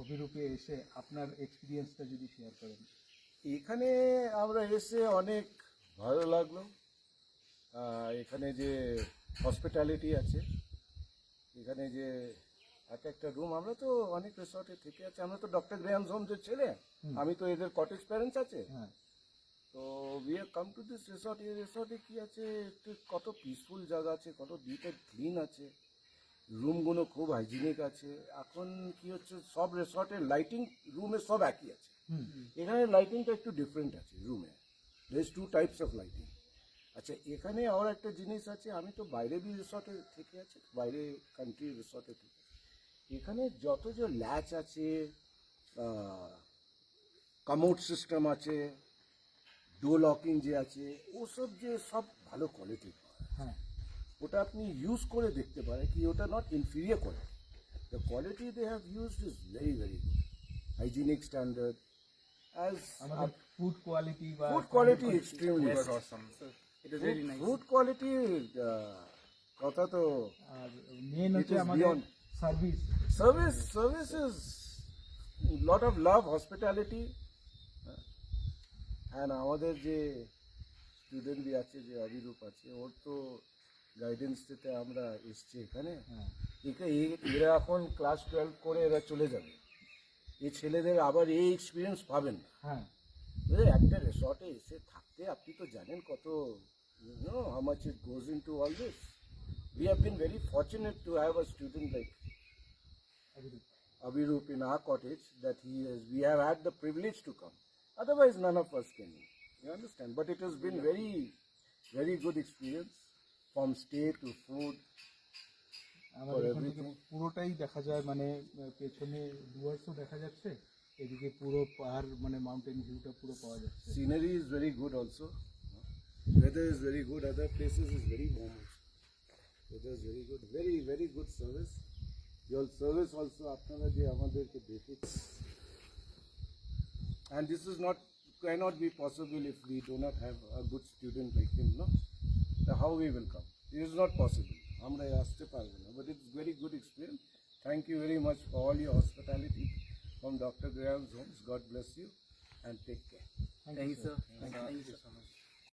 অভিরূপে এসে আপনার এক্সপিরিয়েন্সটা যদি শেয়ার করেন। এখানে আমরা এসে অনেক ভালো লাগলো। এখানে যে হসপিটালিটি আছে, এখানে যে এক একটা রুম, আমরা তো অনেক রিসর্টে থেকে আছি, আমরা তো ডক্টর গ্রেহামস হোমসের ছেলে, আমি তো এদের কটেজ প্যারেন্টস আছে। হ্যাঁ, তো we have come to this resort. এই রিসর্টে কি আছে, একটু কত পিসফুল জায়গা আছে, কত নিট অ্যান্ড ক্লিন আছে, রুমগুলো খুব হাইজিনিক আছে। এখন কি হচ্ছে, সব রিসর্টের লাইটিং রুমে সব একই আছে, এখানে লাইটিংটা একটু ডিফারেন্ট আছে রুমে। There is 2 types of lighting. আচ্ছা, এখানে আর একটা জিনিস আছে, আমি তো বাইরে বি রিসর্টে থেকে আছি, বাইরে কান্ট্রি রিসর্টে থেকে, এখানে যত যে ল্যাচ আছে, কামোড সিস্টেম আছে, ডো লকিং যে আছে, ওসব যে সব ভালো কোয়ালিটির। হ্যাঁ, ওটা আপনি ইউজ করে দেখতে পারেন কি ওটা not inferior quality. The quality they have used is very very good, hygienic standard. As আমাদের ফুড কোয়ালিটি বা food quality extremely Yes, awesome. So it is very nice. Food quality কথা তো, আর মেন It হচ্ছে is আমাদের beyond. Service. service is lot of love, hospitality. And আমাদের যে student আছে, যে অভিরূপ আছে, ওর তো গাইডেন্স দিতে আমরা এসছি এখানে। হ্যাঁ, এরা এখন ক্লাস 12 করে এরা চলে যাবে, এই ছেলেদের আবার এই এক্সপিরিয়েন্স পাবেন না। হ্যাঁ, একটা রিসর্টে এসে থাকতে আপনি তো জানেন কত, how much it goes into all this. We have been very fortunate to have a student like Abhirup. Abhirup in our cottage, that we have had the privilege to come. Otherwise, none of us can. You understand? But it has been very, very good experience, from stay to food. আমাদের For এখান থেকে everything. পুরোটাই দেখা যায়, মানে পেছনে ডুয়ার্সও দেখা যাচ্ছে, এদিকে পুরো পাহাড় মানে মাউন্টেন ভিউটা পুরো পাওয়া যাচ্ছে। Scenery is very good also. Weather is very good. Other places is very warm also. Weather is very good. Very, very good service. Your service also, আপনারা যে আমাদেরকে দেখেছে, and this is not, cannot be possible if we do not have a good student like him, no? So how we will come? It is not possible. আমরা আসতে পারবো না, but it's very good experience. Thank you very much for all your hospitality from Dr. Graham's Homes. God bless you and take care. Thank you, sir. Thank you so much.